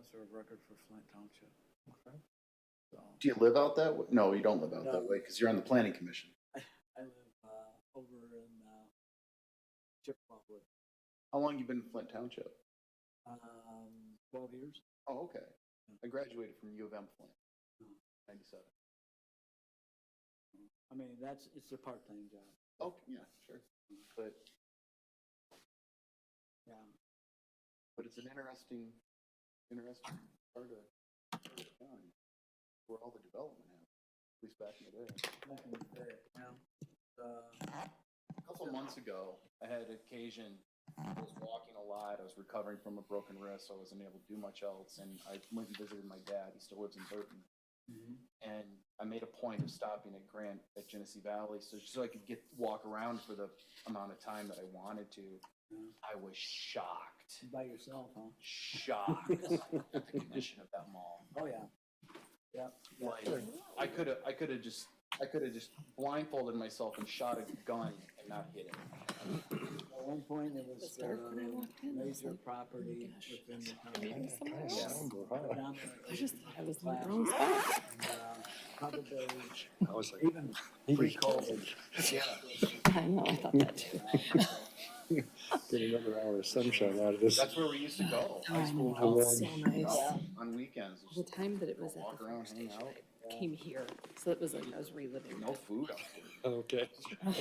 officer of record for Flint Township. Okay. So Do you live out that way? No, you don't live out that No. way because you're on the planning commission. I live over in Chippewa. How long you been in Flint Township? 12 years. Oh, okay. I graduated from U of M Flint, 97. I mean, it's a part-time job. Oh, yeah, sure. But Yeah. it's an interesting part of the county where all the development happened, at least back in the day. Back in the day, yeah. A couple months ago, I had occasion, I was walking a lot, I was recovering from a broken wrist, so I wasn't able to do much else, and I went and visited my dad, he still lives in Burton, and I made a point of stopping at Grant at Genesee Valley, so I could walk around for the amount of time that I wanted to. I was shocked. By yourself, huh? Shocked at the condition of that mall. Oh, yeah. Yeah. Like, I could have just blindfolded myself and shot a gun and not hit him. At one point, it was dark when I walked in. I was major like, property gosh, within the maybe town. somewhere else. Down there, I just thought I was in the class, wrong spot. and, probably I was like, even pre-COVID. Yeah. I know, I thought that too. get another hour of sunshine out of this. That's where we used to go. Oh, High I school know, house. it's so nice. On weekends. The time that it was at Walk the around, fire hang station, out. I came here, so it was like I was reliving. No food out there. Okay. Yeah,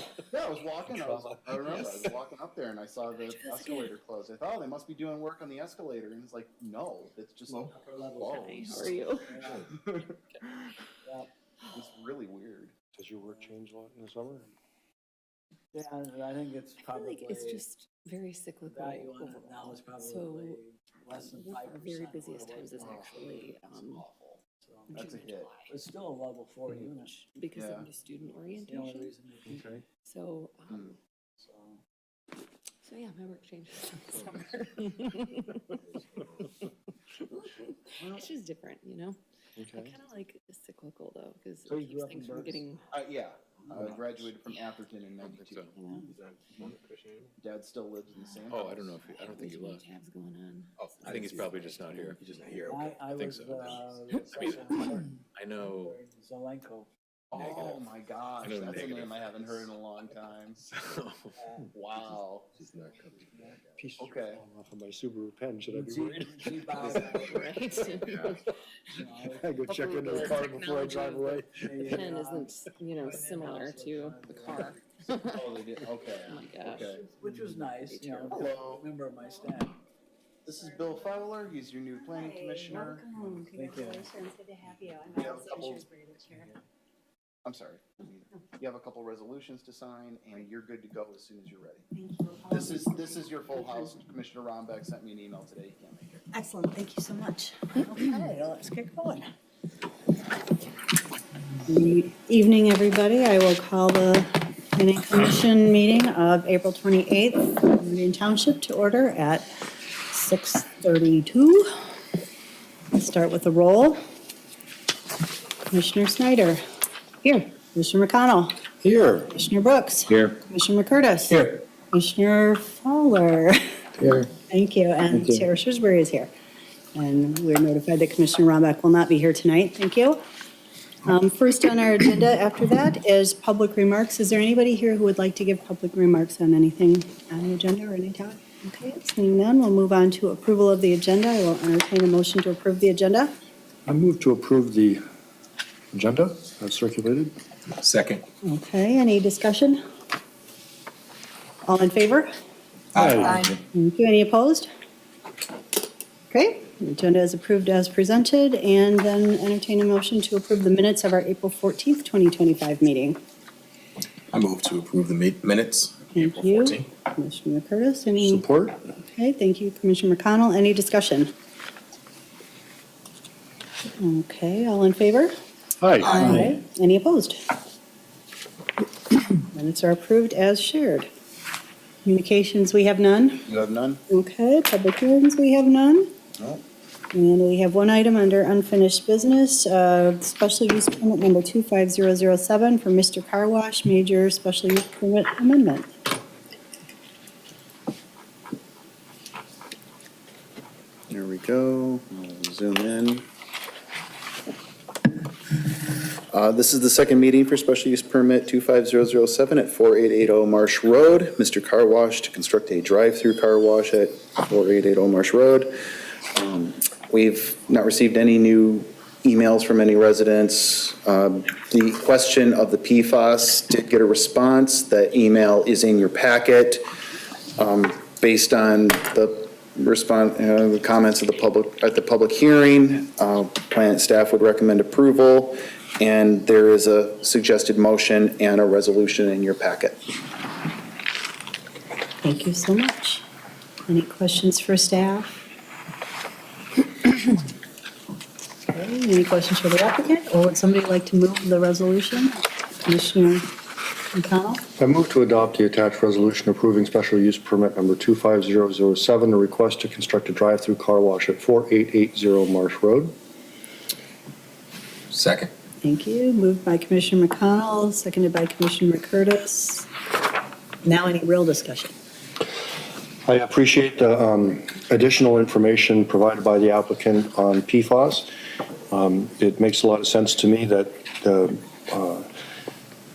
I remember I was walking up there and I saw the escalator closed. I thought, oh, they must be doing work on the escalator. And it's like, no, it's just Upper level. Hi, closed. how are you? Yeah. It's really weird. Does your work change a lot in the summer? Yeah, I think it's I feel probably. like it's just very cyclical value on it now overall. is probably So less than 5%. our very busiest where it times is was. actually Awful. So, That's a June, hit. July, it's still a level 4 unit. because Yeah. of the student It's the only orientation. reason they keep Okay. it. So, So, so yeah, my work changes in the summer. It's just different, you know? I Okay. kind of like cyclical though, because So it you grew keeps up in things from Berks? getting, Yeah, I graduated from Atherton in '92. you know, Dad still lives in the same Oh, house. I don't know if I don't think he way too many left. tabs going on. Oh, I think he's probably just not here. He's just not here. Okay, I I think was, so. the assessor I know. Zelenko. Oh my gosh, I know that's a negative. name I haven't heard in a long time. Wow. He's not coming back. Pieces are Okay. falling off of my Subaru pen. Should I be She worried? bowed out, Right? I go check Hopefully into the the car before I technology drive of away. The pen isn't, you know, similar to the car. Oh, they did, okay. Oh my gosh. Okay. which was nice, you know, Hello. member of my staff. This is Bill Fowler, he's your new planning commissioner. Welcome, Thank you. congratulations, good to have you. I'm Yeah, Allison couple- Shrewsbury, the chair. I'm sorry. You have a couple resolutions to sign and you're good to go as soon as you're ready. Thank you. This is your full house. Commissioner Rombeck sent me an email today, you can't make it. Excellent, thank you so much. Okay, let's get going. Good evening, everybody. I will call the planning commission meeting of April 28th, Meridian Township to order at 6:32. Let's start with the roll. Commissioner Snyder. Here. Commissioner McConnell. Here. Commissioner Brooks. Here. Commissioner McCurtis. Here. Commissioner Fowler. Here. Thank you. And Thank you. Sarah Shrewsbury is here. And we're notified that Commissioner Rombeck will not be here tonight. Thank you. First on our agenda after that is public remarks. Is there anybody here who would like to give public remarks on anything on the agenda or any topic? Okay, seeing none, we'll move on to approval of the agenda. I will entertain a motion to approve the agenda. I move to approve the agenda as circulated. Second. Okay, any discussion? All in favor? Aye. Thank you. Any opposed? Okay, the agenda is approved as presented, and then entertain a motion to approve the minutes of our April 14th, 2025 meeting. I move to approve the minutes. Thank April you. 14th. Commissioner Curtis, any? Support? Okay, thank you. Commissioner McConnell, any discussion? Okay, all in favor? Aye. Any opposed? Minutes are approved as shared. Communications, we have none. You have none? Okay, public hearings, we have none. No. And we have one item under unfinished business, special use permit number 25007 for Mr. Car Wash, major special use permit amendment. There we go. That was Zoom in. This is the second meeting for special use permit 25007 at 4880 Marsh Road. Mr. Car Wash to construct a drive-through car wash at 4880 Marsh Road. We've not received any new emails from any residents. The question of the PFAS did get a response. The email is in your packet. Based on the the comments of the public at the public hearing, plant staff would recommend approval, and there is a suggested motion and a resolution in your packet. Thank you so much. Any questions for staff? Okay, any questions for the applicant, or would somebody like to move the resolution? Commissioner McConnell? I move to adopt the attached resolution approving special use permit number 25007, a request to construct a drive-through car wash at 4880 Marsh Road. Second. Thank you. Moved by Commissioner McConnell, seconded by Commissioner McCurtis. Now any real discussion? I appreciate the additional information provided by the applicant on PFAS. It makes a lot of sense to me that the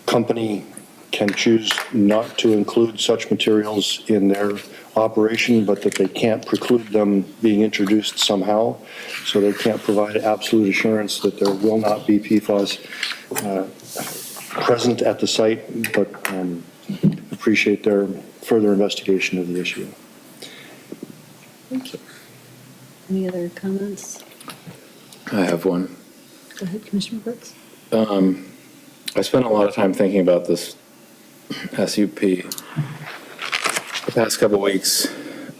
company can choose not to include such materials in their operation, but that they can't preclude them being introduced somehow. So they can't provide absolute assurance that there will not be PFAS present at the site, but appreciate their further investigation of the issue. Thank you. Any other comments? I have one. Go ahead, Commissioner Brooks. I spent a lot of time thinking about this SUP the past couple of weeks,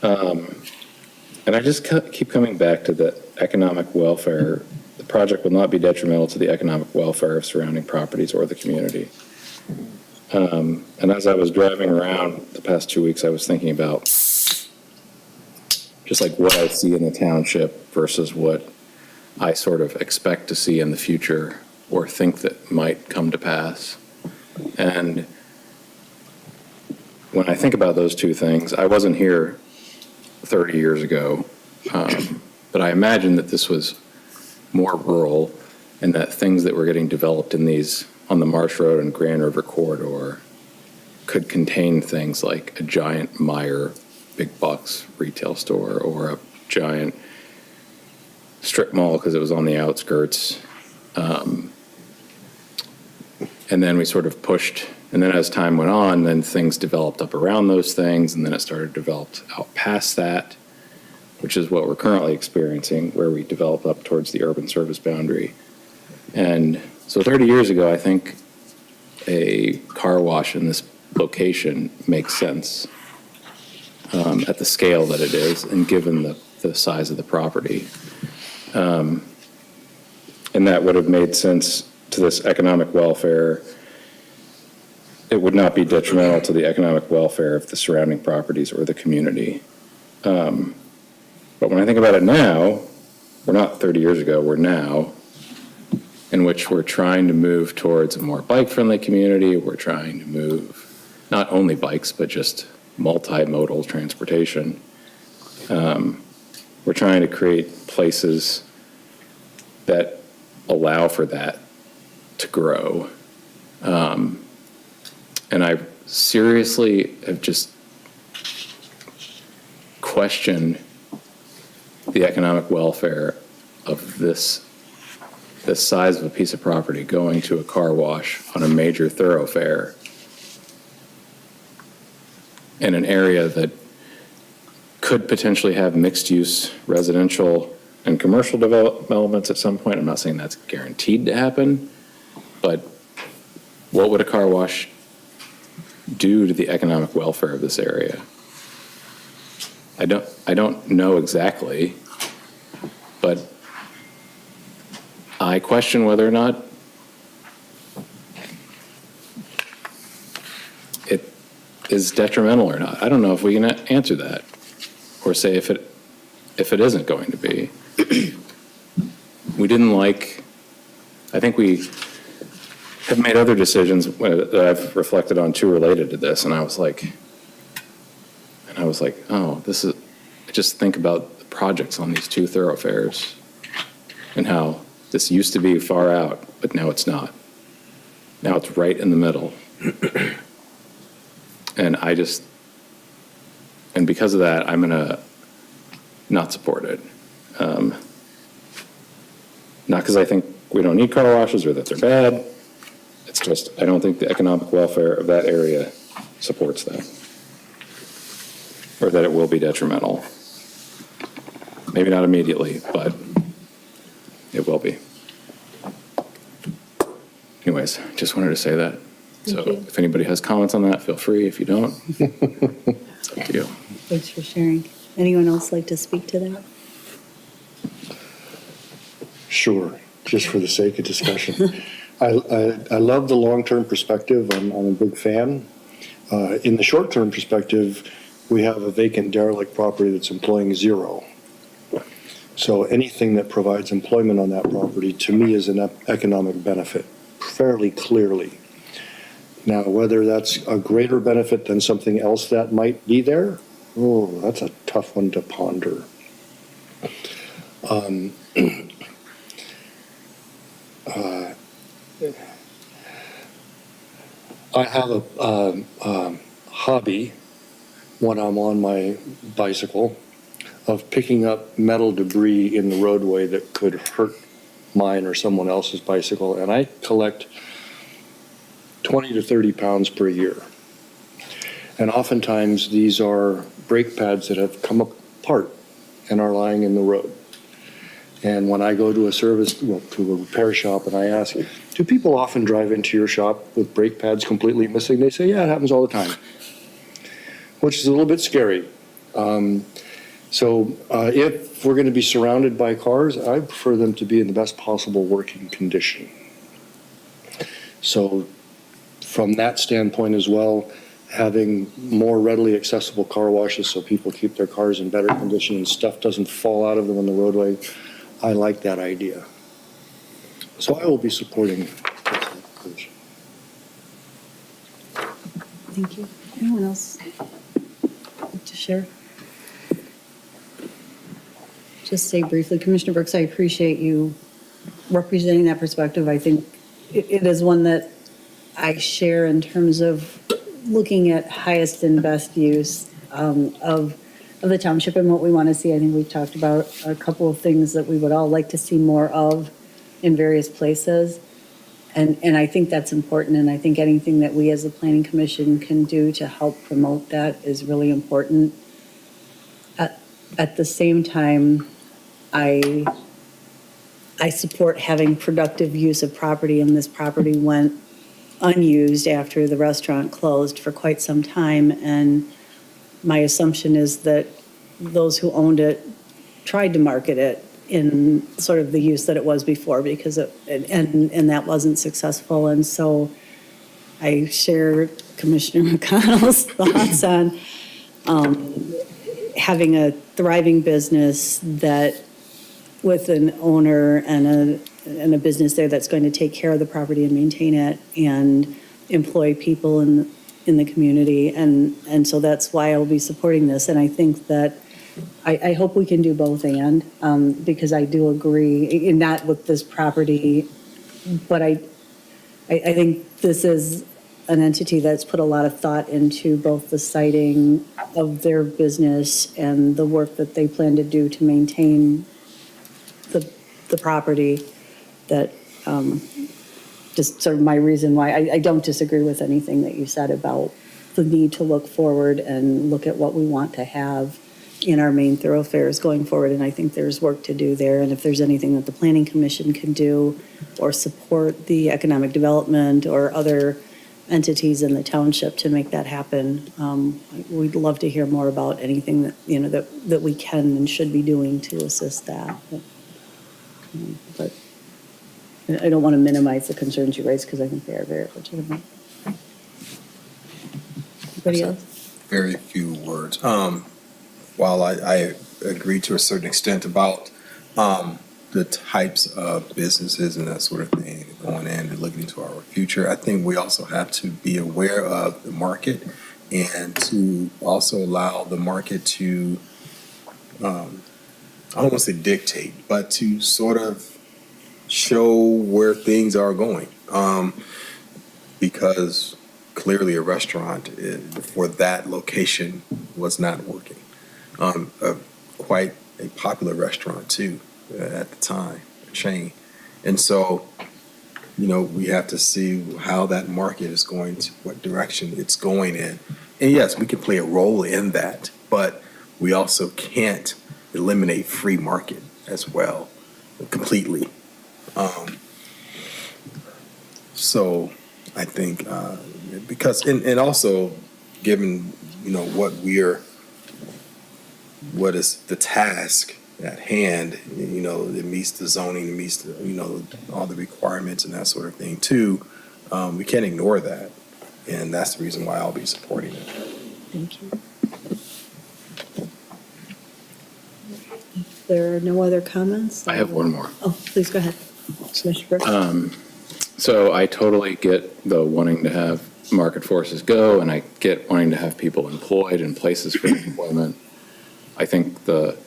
and I just keep coming back to the economic welfare. The project will not be detrimental to the economic welfare of surrounding properties or the community. And as I was driving around the past 2 weeks, I was thinking about just like what I see in the township versus what I sort of expect to see in the future or think that might come to pass. And when I think about those two things, I wasn't here 30 years ago, but I imagine that this was more rural and that things that were getting developed in these on the Marsh Road and Grand River corridor could contain things like a giant Meijer big box retail store or a giant strip mall because it was on the outskirts. And then we sort of pushed, and then as time went on, then things developed up around those things, and then it started developed out past that, which is what we're currently experiencing, where we develop up towards the urban service boundary. And so 30 years ago, I think a car wash in this location makes sense at the scale that it is and given the size of the property. And that would have made sense to this economic welfare. It would not be detrimental to the economic welfare of the surrounding properties or the community. But when I think about it now, we're not 30 years ago, we're now, in which we're trying to move towards a more bike-friendly community. We're trying to move not only bikes, but just multimodal transportation. We're trying to create places that allow for that to grow. And I seriously have just questioned the economic welfare of this size of a piece of property going to a car wash on a major thoroughfare in an area that could potentially have mixed-use residential and commercial developments at some point. I'm not saying that's guaranteed to happen, but what would a car wash do to the economic welfare of this area? I don't know exactly, but I question whether or not it is detrimental or not. I don't know if we can answer that or say if it isn't going to be. We didn't like, I think we have made other decisions that I've reflected on too related to this, and I was like, oh, this is, I just think about the projects on these two thoroughfares and how this used to be far out, but now it's not. Now it's right in the middle. And and because of that, I'm gonna not support it. Not because I think we don't need car washes or that they're bad. It's just, I don't think the economic welfare of that area supports that. Or that it will be detrimental. Maybe not immediately, but it will be. Anyways, just wanted to say that. So if anybody has comments on that, feel free. If you don't, it's up to you. Thanks for sharing. Anyone else like to speak to that? Sure, just for the sake of discussion. I love the long-term perspective. I'm a big fan. In the short-term perspective, we have a vacant derelict property that's employing 0. So anything that provides employment on that property, to me, is an economic benefit, fairly clearly. Now, whether that's a greater benefit than something else that might be there, oh, that's a tough one to ponder. I have a hobby when I'm on my bicycle of picking up metal debris in the roadway that could hurt mine or someone else's bicycle, and I collect 20 to 30 pounds per year. And oftentimes these are brake pads that have come apart and are lying in the road. And when I go to to a repair shop and I ask, do people often drive into your shop with brake pads completely missing? They say, yeah, it happens all the time, which is a little bit scary. If we're going to be surrounded by cars, I prefer them to be in the best possible working condition. So from that standpoint as well, having more readily accessible car washes so people keep their cars in better condition and stuff doesn't fall out of them on the roadway, I like that idea. So I will be supporting this. Thank you. Anyone else like to share? Just say briefly, Commissioner Brooks, I appreciate you representing that perspective. I think it is one that I share in terms of looking at highest and best use of the township and what we want to see. I think we've talked about a couple of things that we would all like to see more of in various places. And I think that's important. And I think anything that we as the Planning Commission can do to help promote that is really important. At the same time, I support having productive use of property, and this property went unused after the restaurant closed for quite some time. And my assumption is that those who owned it tried to market it in sort of the use that it was before, because and that wasn't successful. And so I share Commissioner McConnell's thoughts on having a thriving business that with an owner and a business there that's going to take care of the property and maintain it and employ people in the community. And so that's why I'll be supporting this. And I think that I hope we can do both because I do agree in not with this property, but I think this is an entity that's put a lot of thought into both the siting of their business and the work that they plan to do to maintain the property. That just sort of my reason why I don't disagree with anything that you said about the need to look forward and look at what we want to have in our main thoroughfares going forward. And I think there's work to do there. And if there's anything that the Planning Commission can do or support the economic development or other entities in the township to make that happen, we'd love to hear more about anything that, that we can and should be doing to assist that. But I don't want to minimize the concerns you raised because I think they are very legitimate. Anybody else? Very few words. While I agree to a certain extent about the types of businesses and that sort of thing going in and looking into our future, I think we also have to be aware of the market and to also allow the market to, I don't want to say dictate, but to sort of show where things are going. Because clearly a restaurant for that location was not working. Quite a popular restaurant too at the time, a chain. And so, we have to see how that market is going to, what direction it's going in. And yes, we can play a role in that, but we also can't eliminate free market as well completely. So I think because and also given what is the task at hand, it meets the zoning, it meets all the requirements and that sort of thing too. We can't ignore that, and that's the reason why I'll be supporting it. Thank you. If there are no other comments? I have one more. Oh, please go ahead. Commissioner Brooks? So I totally get the wanting to have market forces go, and I get wanting to have people employed in places for employment. I think the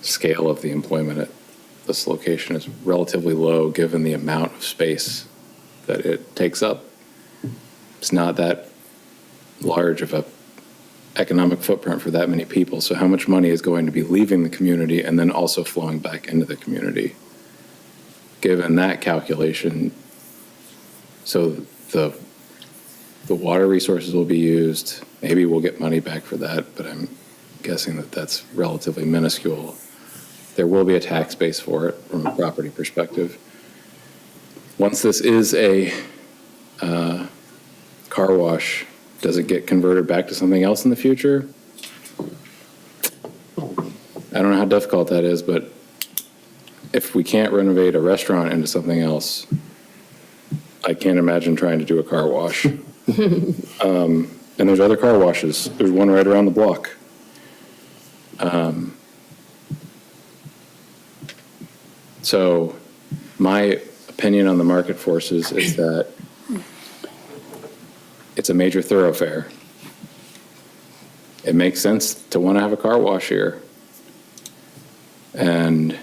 scale of the employment at this location is relatively low, given the amount of space that it takes up. It's not that large of a economic footprint for that many people. So how much money is going to be leaving the community and then also flowing back into the community? Given that calculation, so the water resources will be used. Maybe we'll get money back for that, but I'm guessing that that's relatively minuscule. There will be a tax base for it from a property perspective. Once this is a car wash, does it get converted back to something else in the future? I don't know how difficult that is, but if we can't renovate a restaurant into something else, I can't imagine trying to do a car wash. And there's other car washes. There's one right around the block. So my opinion on the market forces is that it's a major thoroughfare. It makes sense to want to have a car wash here. And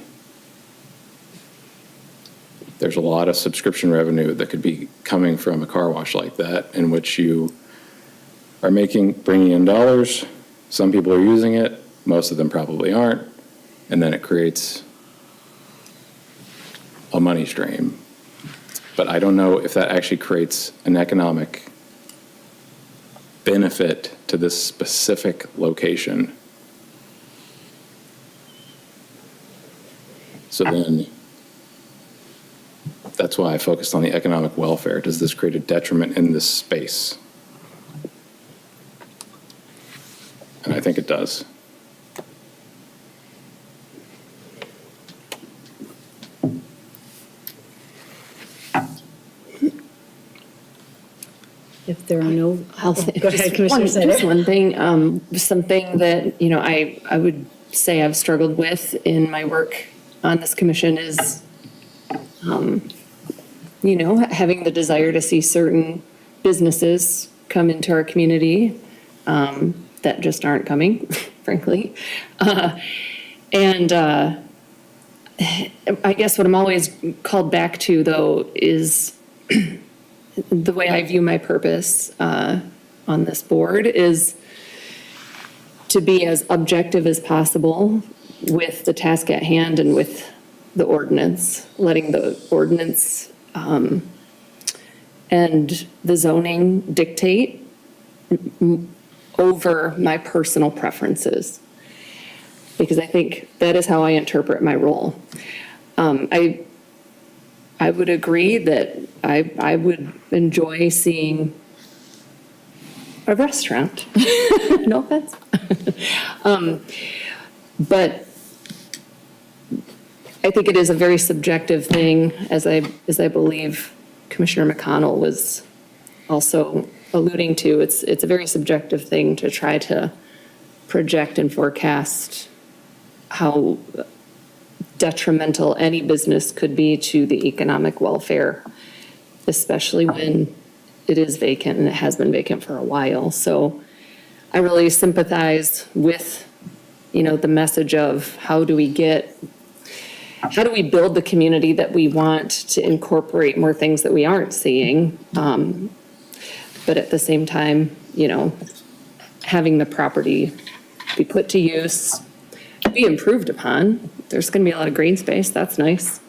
there's a lot of subscription revenue that could be coming from a car wash like that, in which you are bringing in dollars. Some people are using it. Most of them probably aren't. And then it creates a money stream. But I don't know if that actually creates an economic benefit to this specific location. So then, that's why I focused on the economic welfare. Does this create a detriment in this space? And I think it does. If there are no, I'll say go ahead, just Commissioner one, Snyder. just one thing, something that, I would say I've struggled with in my work on this commission is, having the desire to see certain businesses come into our community that just aren't coming, frankly. And I guess what I'm always called back to, though, is the way I view my purpose on this board is to be as objective as possible with the task at hand and with the ordinance, letting the ordinance and the zoning dictate over my personal preferences. Because I think that is how I interpret my role. I would agree that I would enjoy seeing a restaurant. No offense. But I think it is a very subjective thing, as I believe Commissioner McConnell was also alluding to. It's a very subjective thing to try to project and forecast how detrimental any business could be to the economic welfare, especially when it is vacant and it has been vacant for a while. So I really sympathize with, the message of how do we get how do we build the community that we want to incorporate more things that we aren't seeing? But at the same time, having the property be put to use, be improved upon. There's going to be a lot of green space. That's nice.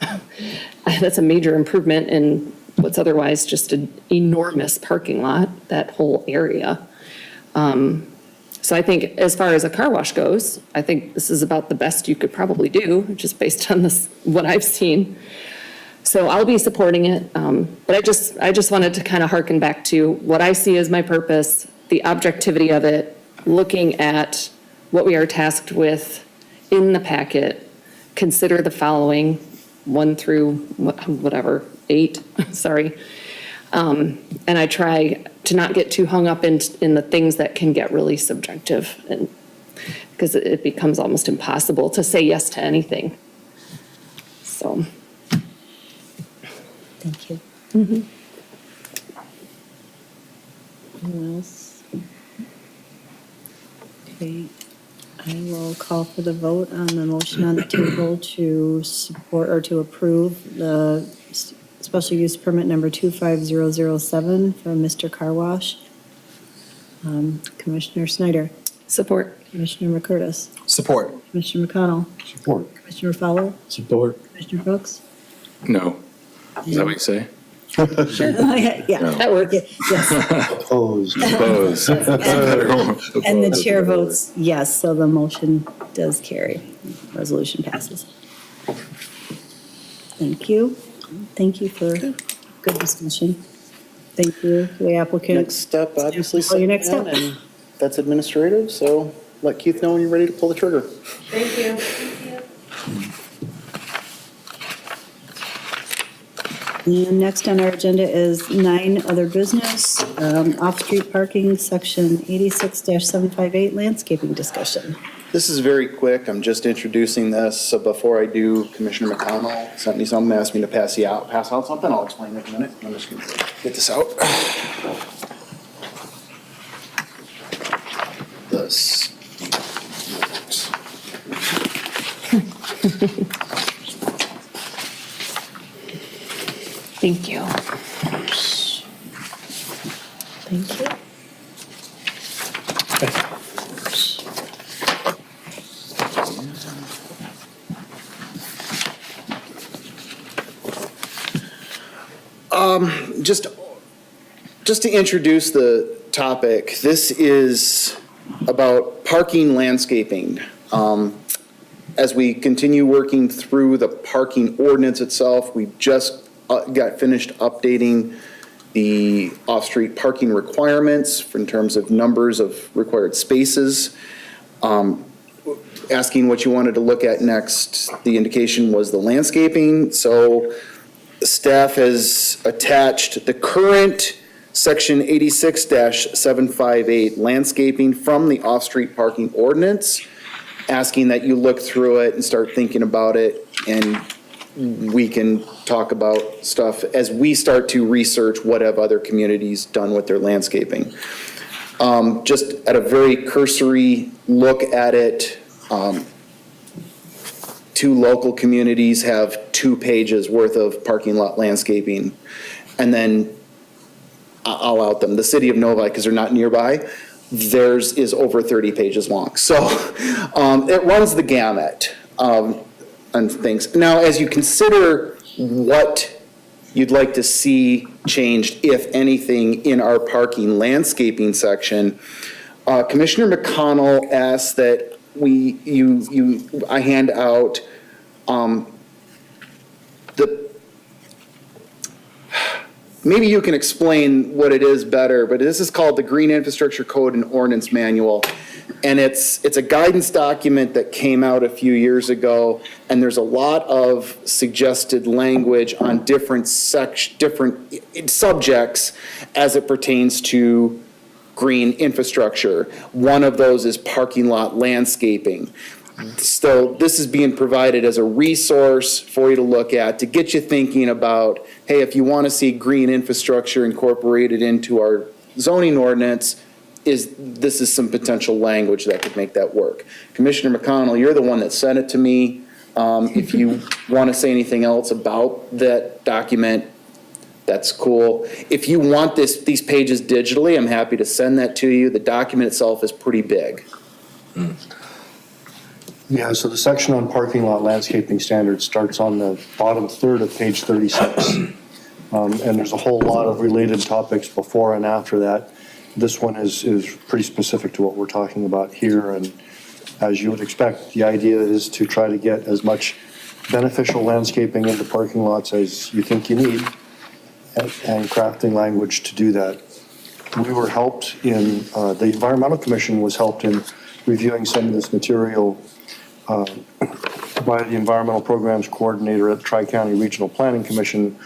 That's a major improvement in what's otherwise just an enormous parking lot, that whole area. So I think as far as a car wash goes, I think this is about the best you could probably do, just based on what I've seen. So I'll be supporting it. But I just wanted to kind of harken back to what I see as my purpose, the objectivity of it, looking at what we are tasked with in the packet, consider the following, 1 through 8, sorry. And I try to not get too hung up in the things that can get really subjective, and because it becomes almost impossible to say yes to anything. So. Thank you. Anyone else? Okay, I will call for the vote on the motion on the table to support or to approve the special use permit number 25007 for Mr. Car Wash. Commissioner Snyder, Support. Commissioner McCurtis, Support. Commissioner McConnell, Support. Commissioner Fowler, Support. Commissioner Brooks. No. Is that what you say? Yeah, That works. yes. Opposed. Oppose. And the chair votes yes, so the motion does carry. Resolution passes. Thank you. Thank you for good discussion. Thank you, for the applicant. Next step, obviously. Oh, your next sitting step. down, and That's administrative, so let Keith know when you're ready to pull the trigger. Thank you. And next on our agenda is 9 other business, off-street parking, section 86-758, landscaping discussion. This is very quick. I'm just introducing this. So before I do, Commissioner McConnell sent me something, asked me to pass out something. I'll explain it in a minute. I'm just going to get this out. This. Thank you. Thank you. Just to introduce the topic, this is about parking landscaping. As we continue working through the parking ordinance itself, we just got finished updating the off-street parking requirements in terms of numbers of required spaces. Asking what you wanted to look at next, the indication was the landscaping. So staff has attached the current section 86-758 landscaping from the off-street parking ordinance, asking that you look through it and start thinking about it, and we can talk about stuff as we start to research what have other communities done with their landscaping. Just at a very cursory look at it, 2 local communities have 2 pages worth of parking lot landscaping. And then I'll out them. The city of Novi, because they're not nearby, theirs is over 30 pages long. So it runs the gamut on things. Now, as you consider what you'd like to see changed, if anything, in our parking landscaping section, Commissioner McConnell asked that I hand out maybe you can explain what it is better, but this is called the Green Infrastructure Code and Ordinance Manual. And it's a guidance document that came out a few years ago, and there's a lot of suggested language on different subjects as it pertains to green infrastructure. One of those is parking lot landscaping. So this is being provided as a resource for you to look at, to get you thinking about, hey, if you want to see green infrastructure incorporated into our zoning ordinance, this is some potential language that could make that work. Commissioner McConnell, you're the one that sent it to me. If you want to say anything else about that document, that's cool. If you want these pages digitally, I'm happy to send that to you. The document itself is pretty big. Yeah, so the section on parking lot landscaping standards starts on the bottom third of page 36. And there's a whole lot of related topics before and after that. This one is pretty specific to what we're talking about here. And as you would expect, the idea is to try to get as much beneficial landscaping into parking lots as you think you need, and crafting language to do that. We were helped in, the Environmental Commission was helped in reviewing some of this material by the Environmental Programs Coordinator at the Tri-County Regional Planning Commission,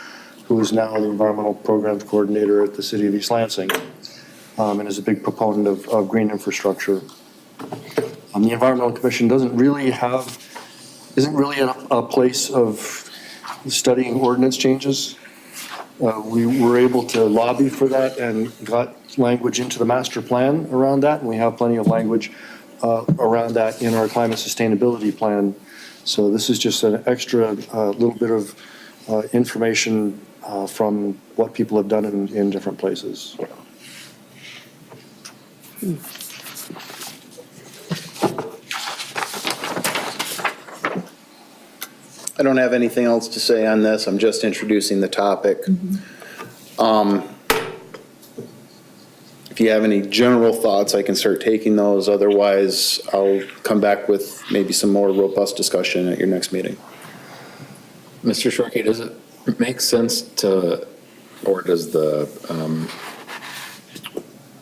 who is now the Environmental Programs Coordinator at the City of East Lansing, and is a big proponent of green infrastructure. The Environmental Commission isn't really a place of studying ordinance changes. We were able to lobby for that and got language into the master plan around that, and we have plenty of language around that in our climate sustainability plan. So this is just an extra little bit of information from what people have done in different places. I don't have anything else to say on this. I'm just introducing the topic. If you have any general thoughts, I can start taking those. Otherwise, I'll come back with maybe some more robust discussion at your next meeting. Mr. Shorkey, does it make sense to, or does the,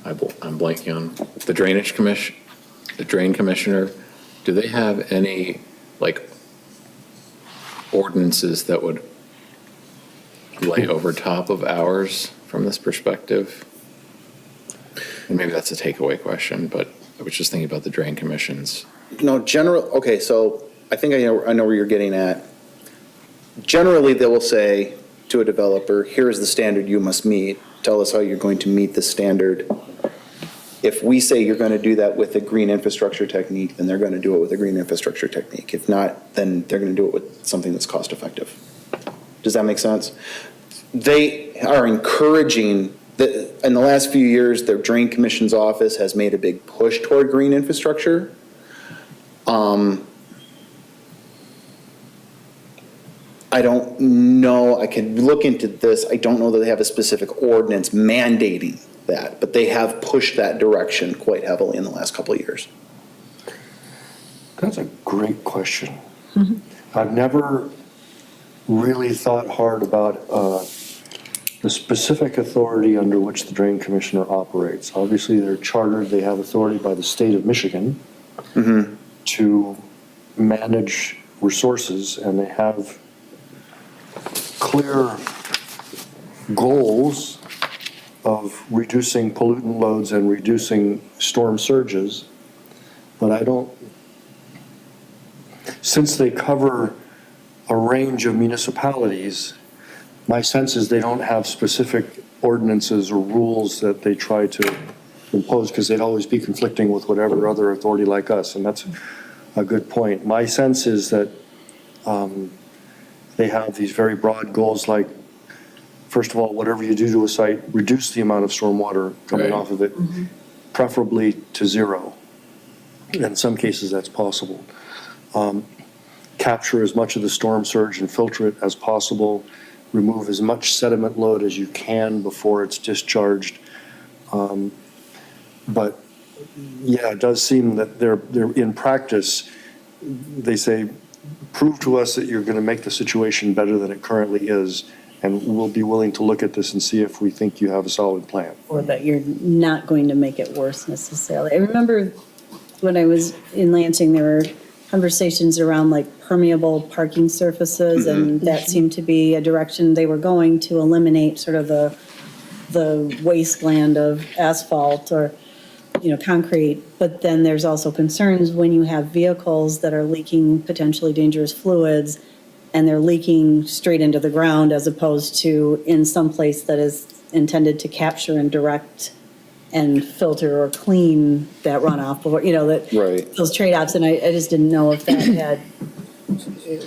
I'm blanking on, the Drainage Commission, the Drain Commissioner, do they have any, like, ordinances that would lay over top of ours from this perspective? And maybe that's a takeaway question, but I was just thinking about the Drain Commissions. No, okay, so I think I know where you're getting at. Generally, they will say to a developer, here's the standard you must meet. Tell us how you're going to meet the standard. If we say you're going to do that with a green infrastructure technique, then they're going to do it with a green infrastructure technique. If not, then they're going to do it with something that's cost effective. Does that make sense? They are encouraging, in the last few years, the Drain Commission's office has made a big push toward green infrastructure. I don't know, I could look into this. I don't know that they have a specific ordinance mandating that, but they have pushed that direction quite heavily in the last couple of years. That's a great question. I've never really thought hard about the specific authority under which the Drain Commissioner operates. Obviously, they're chartered, they have authority by the state of Michigan to manage resources, and they have clear goals of reducing pollutant loads and reducing storm surges. But I don't, since they cover a range of municipalities, my sense is they don't have specific ordinances or rules that they try to impose, because they'd always be conflicting with whatever other authority like us, and that's a good point. My sense is that they have these very broad goals, like, first of all, whatever you do to a site, reduce the amount of stormwater coming off of it, preferably to zero. In some cases, that's possible. Capture as much of the storm surge and filter it as possible. Remove as much sediment load as you can before it's discharged. But yeah, it does seem that they're in practice, they say, prove to us that you're going to make the situation better than it currently is, and we'll be willing to look at this and see if we think you have a solid plan. Or that you're not going to make it worse necessarily. I remember when I was in Lansing, there were conversations around like permeable parking surfaces, and that seemed to be a direction they were going, to eliminate sort of the wasteland of asphalt or, you know, concrete. But then there's also concerns when you have vehicles that are leaking potentially dangerous fluids, and they're leaking straight into the ground as opposed to in some place that is intended to capture and direct and filter or clean that runoff, before, you know, that Right. those trade-offs. And I just didn't know if that had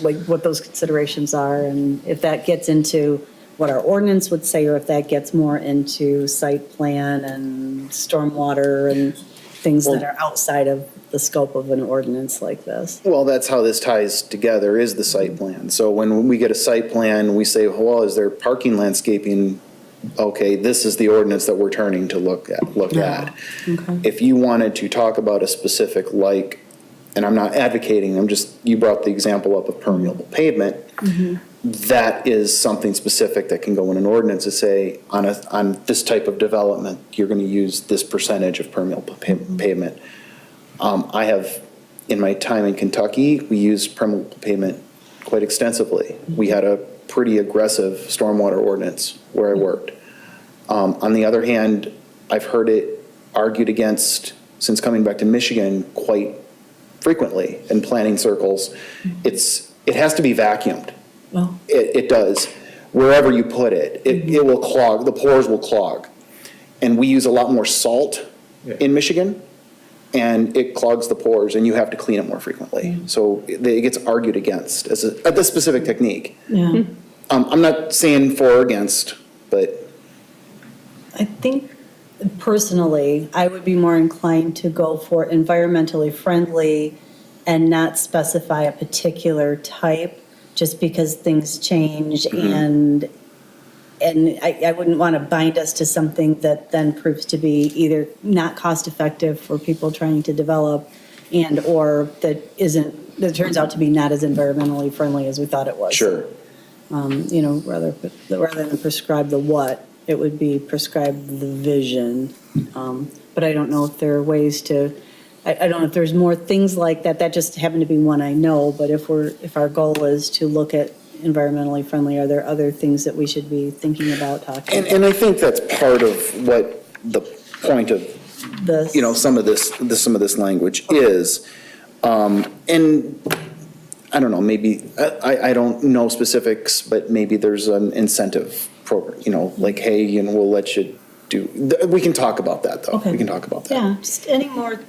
like what those considerations are, and if that gets into what our ordinance would say, or if that gets more into site plan and stormwater and things that are outside of the scope of an ordinance like this. Well, that's how this ties together, is the site plan. So when we get a site plan, we say, well, is there parking landscaping? Okay, this is the ordinance that we're turning to look at. Okay. If you wanted to talk about a specific, like, and I'm not advocating, you brought the example up of permeable pavement. That is something specific that can go in an ordinance to say, on this type of development, you're going to use this percentage of permeable pavement. I have, in my time in Kentucky, we used permeable pavement quite extensively. We had a pretty aggressive stormwater ordinance where I worked. On the other hand, I've heard it argued against, since coming back to Michigan, quite frequently in planning circles. It has to be vacuumed. Well, It does. Wherever you put it, it will clog, the pores will clog. And we use a lot more salt in Michigan, and it clogs the pores, and you have to clean it more frequently. So it gets argued against as this specific technique. yeah. I'm not saying for or against, but I think personally, I would be more inclined to go for environmentally friendly and not specify a particular type, just because things change and I wouldn't want to bind us to something that then proves to be either not cost effective for people trying to develop or that turns out to be not as environmentally friendly as we thought it was. sure. Rather than prescribe the what, it would be prescribe the vision. But I don't know if there are ways to, I don't know if there's more things like that. That just happened to be one I know, but if our goal is to look at environmentally friendly, are there other things that we should be thinking about talking about? And I think that's part of what the point of, This- some of this language is. And I don't know, maybe, I don't know specifics, but maybe there's an incentive program, like, hey, we'll let you do, we can talk about that, though. Okay. We can talk about that. Yeah, just any more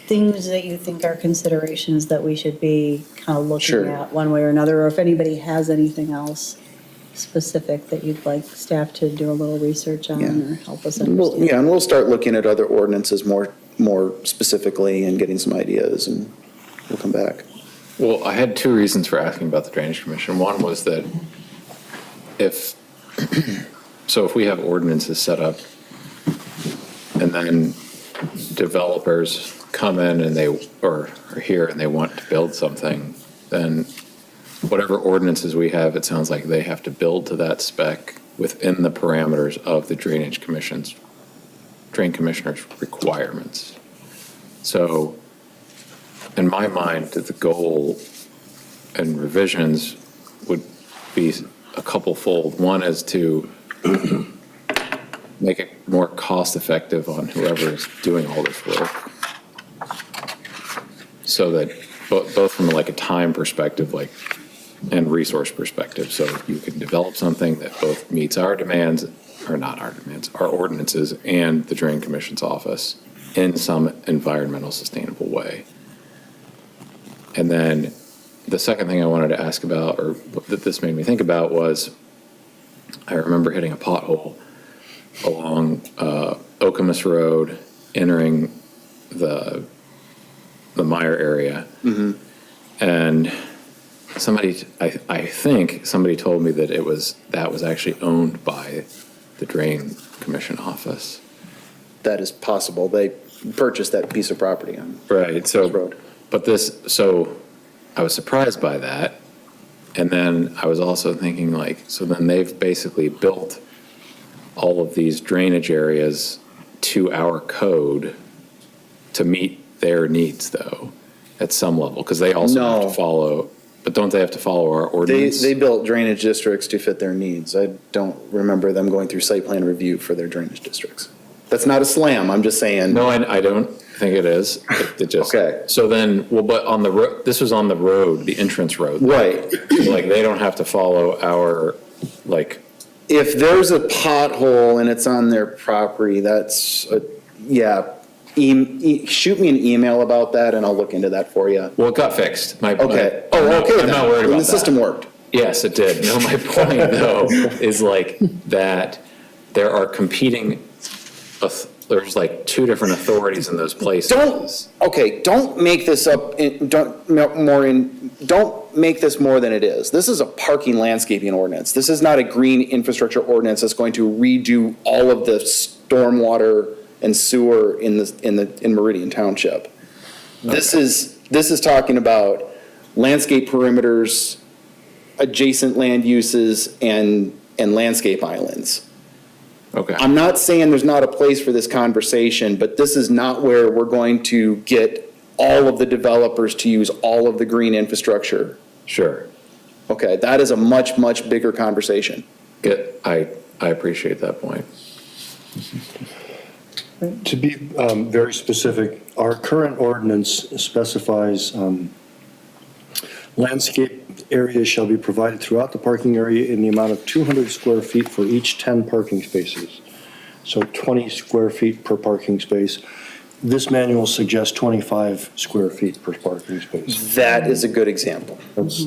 things that you think are considerations that we should be kind of looking Sure. at one way or another, or if anybody has anything else specific that you'd like staff to do a little research on Yeah. or help us Well, understand. and we'll start looking at other ordinances more specifically and getting some ideas, and we'll come back. Well, I had two reasons for asking about the Drainage Commission. One was that if we have ordinances set up and then developers come in and are here and they want to build something, then whatever ordinances we have, it sounds like they have to build to that spec within the parameters of the Drain Commissioner's requirements. So in my mind, the goal and revisions would be a couple fold. One is to make it more cost effective on whoever is doing all this work. So that both from like a time perspective, and resource perspective, so you can develop something that both meets our demands, or not our demands, our ordinances and the Drain Commission's office in some environmental sustainable way. And then the second thing I wanted to ask about, or that this made me think about, was I remember hitting a pothole along Okemos Road, entering the Meyer area. And I think somebody told me that that was actually owned by the Drain Commission office. That is possible. They purchased that piece of property on Right, so, Road. so I was surprised by that. And then I was also thinking so then they've basically built all of these drainage areas to our code to meet their needs, though, at some level, because they also have No. to follow, but don't they have to follow our ordinance? They built drainage districts to fit their needs. I don't remember them going through site plan review for their drainage districts. That's not a slam, I'm just saying. No, I don't think it is. It just. Okay. So then, but on the road, this was on the road, the entrance road. Right. They don't have to follow our, If there's a pothole and it's on their property, that's, yeah, shoot me an email about that and I'll look into that for you. Well, it got fixed. Okay. I'm Oh, not- okay. I'm not worried Then about the system that. worked. Yes, it did. No, my point though is like that there are competing, there's like two different authorities in those places. Don't make this up, don't make this more than it is. This is a parking landscaping ordinance. This is not a green infrastructure ordinance that's going to redo all of the stormwater and sewer in Meridian Township. This is talking about landscape perimeters, adjacent land uses, and landscape islands. Okay. I'm not saying there's not a place for this conversation, but this is not where we're going to get all of the developers to use all of the green infrastructure. Sure. Okay, that is a much, much bigger conversation. Good. I appreciate that point. To be very specific, our current ordinance specifies landscape areas shall be provided throughout the parking area in the amount of 200 square feet for each 10 parking spaces. So 20 square feet per parking space. This manual suggests 25 square feet per parking space. That is a good example. That's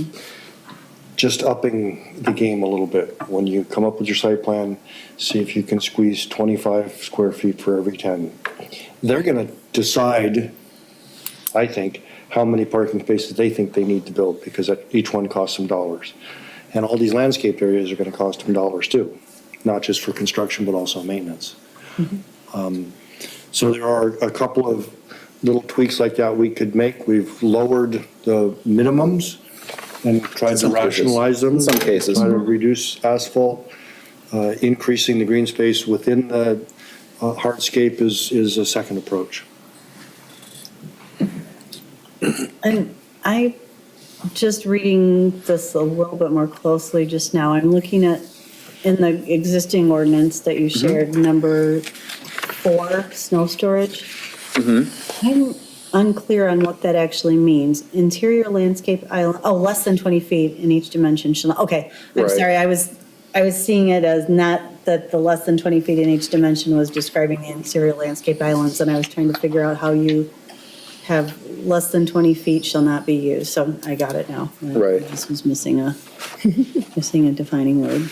just upping the game a little bit. When you come up with your site plan, see if you can squeeze 25 square feet for every 10. They're going to decide, I think, how many parking spaces they think they need to build, because each one costs them dollars. And all these landscaped areas are going to cost them dollars too, not just for construction, but also maintenance. So there are a couple of little tweaks like that we could make. We've lowered the minimums and tried to some cases. rationalize them. In some cases. Try to reduce asphalt. Increasing the green space within the hardscape is a second approach. And I, just reading this a little bit more closely just now, I'm looking at, in the existing ordinance that you shared, number 4, snow storage. I'm unclear on what that actually means. Interior landscape island, less than 20 feet in each dimension shall, okay. I'm Right. sorry, I was seeing it as not that the less than 20 feet in each dimension was describing the interior landscape islands, and I was trying to figure out how you have less than 20 feet shall not be used, so I got it now. Right. This was missing a defining word.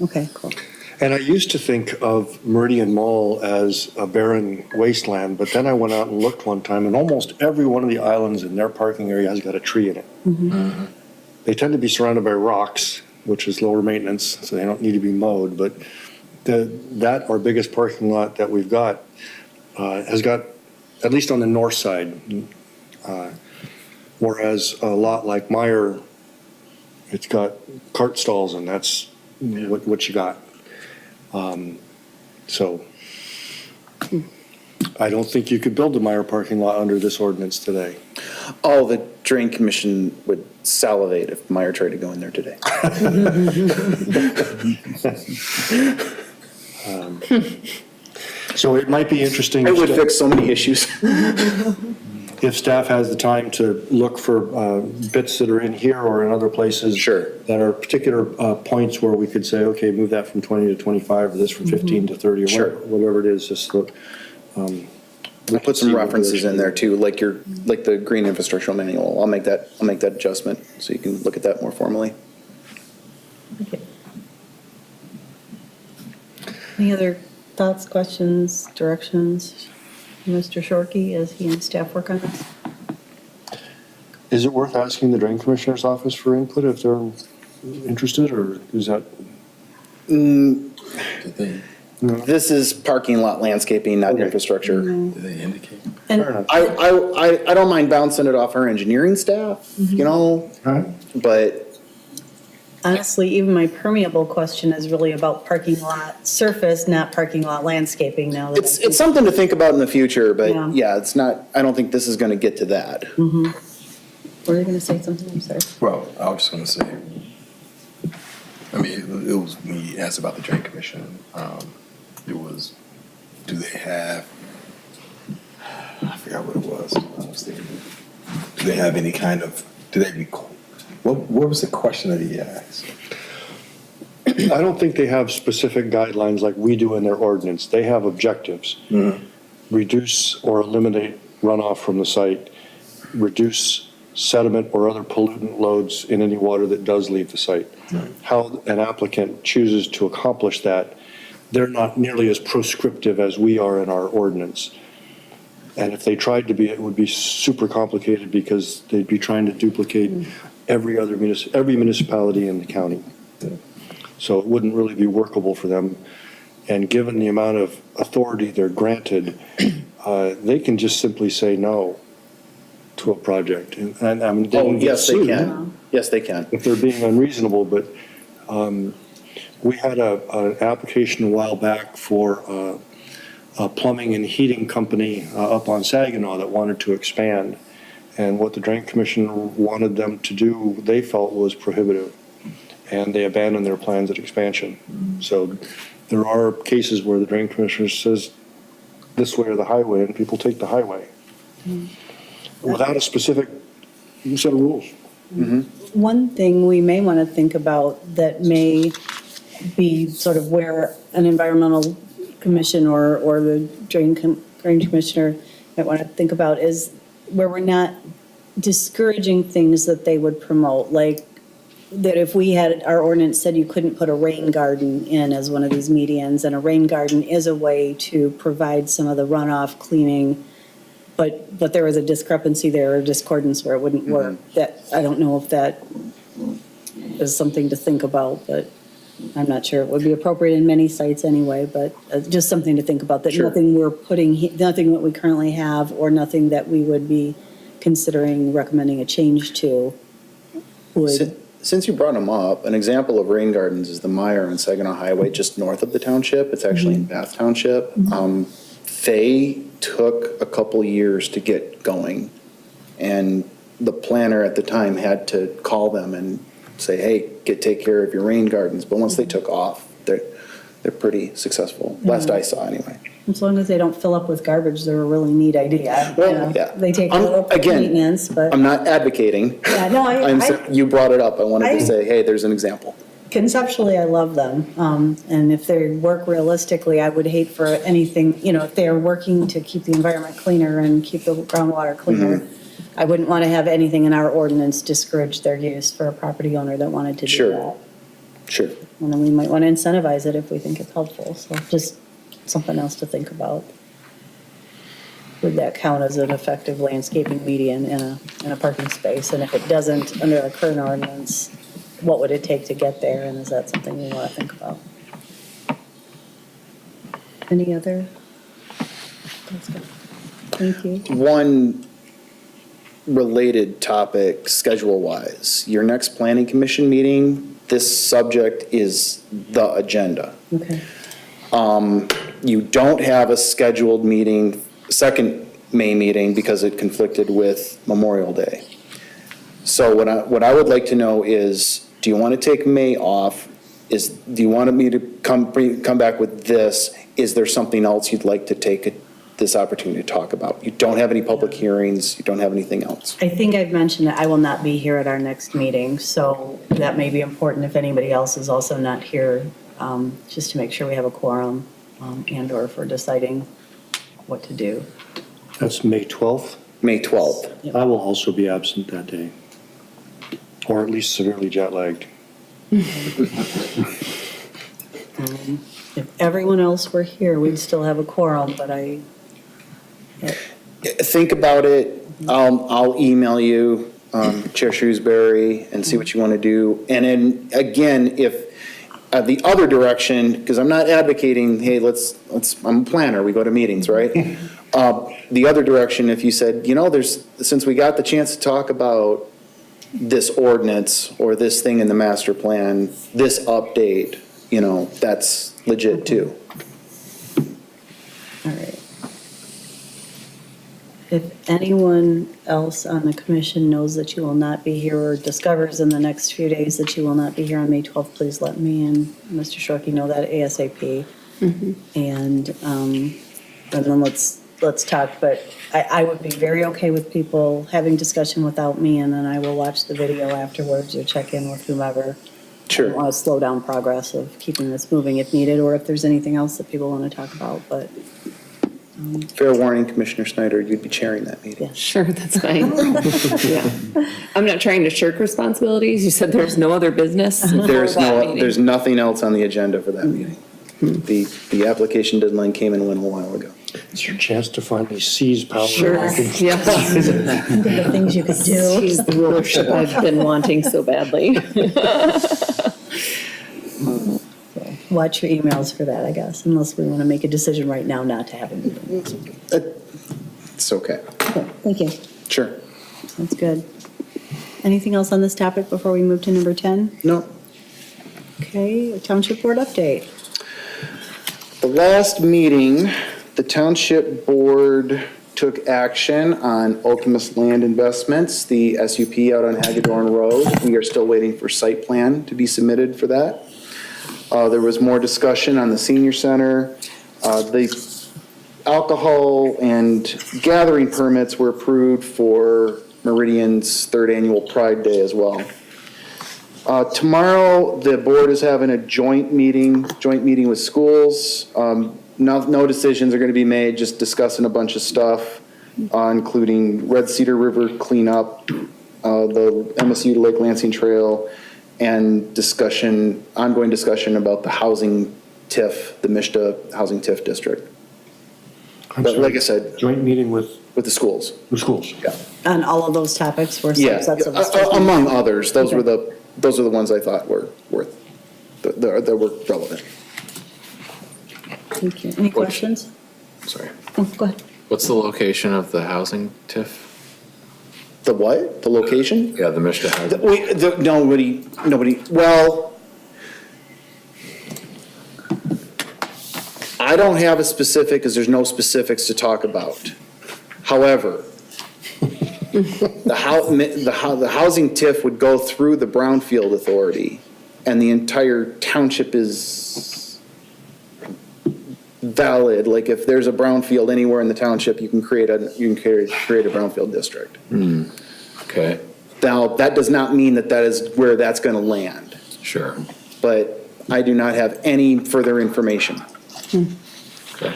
Okay, cool. And I used to think of Meridian Mall as a barren wasteland, but then I went out and looked one time, and almost every one of the islands in their parking area has got a tree in it. They tend to be surrounded by rocks, which is lower maintenance, so they don't need to be mowed, but that, our biggest parking lot that we've got, has got, at least on the north side, whereas a lot like Meyer, it's got cart stalls, and that's what you got. So I don't think you could build the Meyer parking lot under this ordinance today. Oh, the Drain Commission would salivate if Meyer tried to go in there today. So it might be interesting. It would fix so many issues. If staff has the time to look for bits that are in here or in other places. Sure. That are particular points where we could say, okay, move that from 20 to 25, or this from 15 to 30, or Sure. whatever it is, just look. We'll put some references in there too, like the green infrastructure manual. I'll make that adjustment so you can look at that more formally. Okay. Any other thoughts, questions, directions? Mr. Shorkey, as he and staff work on this? Is it worth asking the Drain Commissioner's office for input if they're interested, or is that? This is parking lot landscaping, not infrastructure. Do they indicate? And Fair enough. I don't mind bouncing it off our engineering staff, you know, but honestly, even my permeable question is really about parking lot surface, not parking lot landscaping now. that it's something to think about in the future, but Yeah. yeah, it's not, I don't think this is gonna get to that. Were you going to say something? I'm sorry. Well, I was just gonna say, I mean, it was, when you asked about the Drain Commission, it was, do they have, I forgot what it was, I was thinking, do they have any kind of, do they, what was the question that he asked? I don't think they have specific guidelines like we do in their ordinance. They have objectives. Reduce or eliminate runoff from the site, reduce sediment or other pollutant loads in any water that does leave the site. How an applicant chooses to accomplish that, they're not nearly as prescriptive as we are in our ordinance. And if they tried to be, it would be super complicated because they'd be trying to duplicate every municipality in the county. So it wouldn't really be workable for them. And given the amount of authority they're granted, they can just simply say no to a project. And I mean, they Oh, can get yes, they sued can. Yes, they can. if they're being unreasonable, but we had an application a while back for a plumbing and heating company up on Saginaw that wanted to expand. And what the Drain Commission wanted them to do, they felt was prohibitive. And they abandoned their plans at expansion. So there are cases where the Drain Commissioner says this way or the highway, and people take the highway without a specific set of rules. One thing we may want to think about that may be sort of where an environmental commission or the drain commissioner might want to think about is where we're not discouraging things that they would promote, like that if we had, our ordinance said you couldn't put a rain garden in as one of these medians, and a rain garden is a way to provide some of the runoff cleaning, but there was a discrepancy there, or discordance where it wouldn't work. That, I don't know if that is something to think about, but I'm not sure. It would be appropriate in many sites anyway, but just something to think about, that Sure. nothing we're putting, nothing that we currently have, or nothing that we would be considering recommending a change to would. Since you brought them up, an example of rain gardens is the Meyer and Saginaw Highway just north of the township. It's actually in Bath Township. They took a couple years to get going, and the planner at the time had to call them and say, hey, take care of your rain gardens. But once they took off, they're pretty successful, last I saw anyway. As long as they don't fill up with garbage, they're a really neat idea. Well, You know, yeah. They take a little Again, maintenance, but I'm not advocating. yeah, no, You brought it up. I wanted I- to say, hey, there's an example. conceptually, I love them. And if they work realistically, I would hate for anything, you know, if they're working to keep the environment cleaner and keep the groundwater cleaner, I wouldn't want to have anything in our ordinance discourage their use for a property owner that wanted to do Sure. that. Sure. And then we might want to incentivize it if we think it's helpful. So just something else to think about. Would that count as an effective landscaping median in a parking space? And if it doesn't, under our current ordinance, what would it take to get there? And is that something we want to think about? Any other? That's good. Thank you. One related topic, schedule-wise. Your next planning commission meeting, this subject is the agenda. Okay. You don't have a scheduled meeting, second May meeting, because it conflicted with Memorial Day. So what I would like to know is, do you want to take May off? Do you want me to come back with this? Is there something else you'd like to take this opportunity to talk about? You don't have any public hearings, you don't have anything else. I think I've mentioned that I will not be here at our next meeting, so that may be important if anybody else is also not here, just to make sure we have a quorum, and/or for deciding what to do. That's May 12th. May 12th. I will also be absent that day, or at least severely jet lagged. If everyone else were here, we'd still have a quorum, but Think about it. I'll email you, Chair Shrewsbury, and see what you want to do. And then, again, if the other direction, because I'm not advocating, hey, I'm a planner, we go to meetings, right? The other direction, if you said, since we got the chance to talk about this ordinance or this thing in the master plan, this update, that's legit too. all right. If anyone else on the commission knows that you will not be here or discovers in the next few days that you will not be here on May 12th, please let me and Mr. Shorkey know that ASAP. And then let's talk, but I would be very okay with people having discussion without me, and then I will watch the video afterwards or check in with whomever Sure. don't want to slow down progress of keeping this moving if needed, or if there's anything else that people want to talk about, but Fair warning, Commissioner Snyder, you'd be chairing that meeting. Sure, that's fine. Yeah. I'm not trying to shirk responsibilities. You said there's no other business for There's that no, meeting. there's nothing else on the agenda for that meeting. The application deadline came and went a while ago. It's your chance to finally seize power. Sure, yeah. the things you could do. Seize the rulership I've been wanting so badly. Watch your emails for that, I guess, unless we want to make a decision right now not to have a meeting. It's okay. Okay, thank you. Sure. That's good. Anything else on this topic before we move to number 10? No. Okay, Township Board update. The last meeting, the Township Board took action on Okemos Land Investments, the SUP out on Hagedorn Road. We are still waiting for site plan to be submitted for that. There was more discussion on the senior center. The alcohol and gathering permits were approved for Meridian's third annual Pride Day as well. Tomorrow, the board is having a joint meeting with schools. No decisions are going to be made, just discussing a bunch of stuff, including Red Cedar River cleanup, the MSU to Lake Lansing Trail, and ongoing discussion about the housing TIF, the Mishta Housing TIF District. I'm But sorry, like I said, Joint meeting with with the schools. the schools. Yeah. On all of those topics were Yeah, subsets of this. among others, those Okay. were the ones I thought were that were relevant. Thank you. Any questions? Sorry. Oh, go ahead. What's the location of the housing TIF? The what? The location? Yeah, the Mishta housing. Nobody, well, I don't have a specific, because there's no specifics to talk about. However, the housing TIF would go through the Brownfield Authority, and the entire township is valid. Like, if there's a brownfield anywhere in the township, you can create a brownfield district. Okay, Now, that does not mean that is where that's going to land, sure. but I do not have any further information. Okay.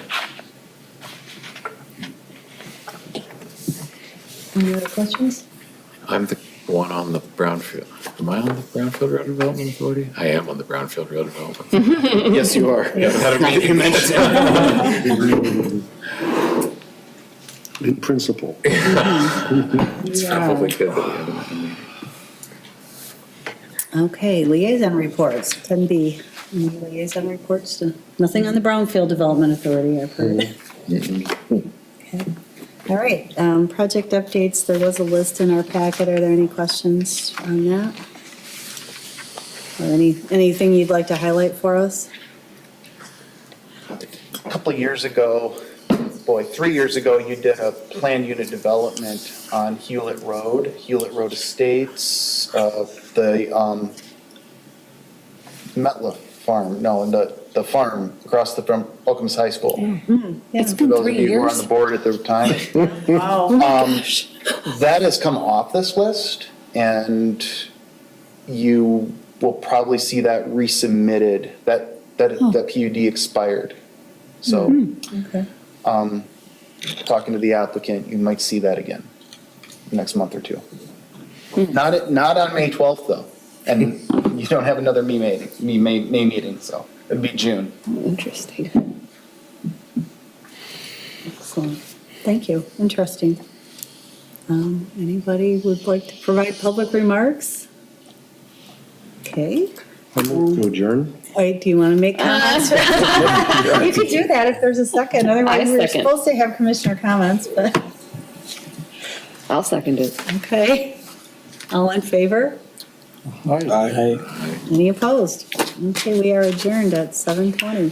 Any other questions? I'm the one on the Brownfield. Am I on the Brownfield Road Development Authority? I am on the Brownfield Road Development. Yes, you are. In principle. It's probably good that we haven't had a meeting. Okay, liaison reports, 10B. Any liaison reports? Nothing on the Brownfield Development Authority, I've heard. Okay. All right, project updates, there was a list in our packet. Are there any questions on that? Or anything you'd like to highlight for us? A couple of years ago, 3 years ago, you did a planned unit development on Hewlett Road Estates, the Metla Farm, the farm across from Okemos High School. It's For been those of 3 you who were on years. the board at the time. Wow. That has come off this list, and you will probably see that resubmitted, that PUD expired. So, Okay. talking to the applicant, you might see that again next month or two. Not on May 12th, though, and you don't have another May meeting, so it'd be June. Interesting. Excellent. Thank you. Interesting. Anybody would like to provide public remarks? Okay. I move to adjourn. Wait, do you want to make comments? You could do that if there's a second. Otherwise, I we're second. supposed to have commissioner comments, but, I'll second it. okay. All in favor? Aye. Any opposed? Okay, we are adjourned at 7:20.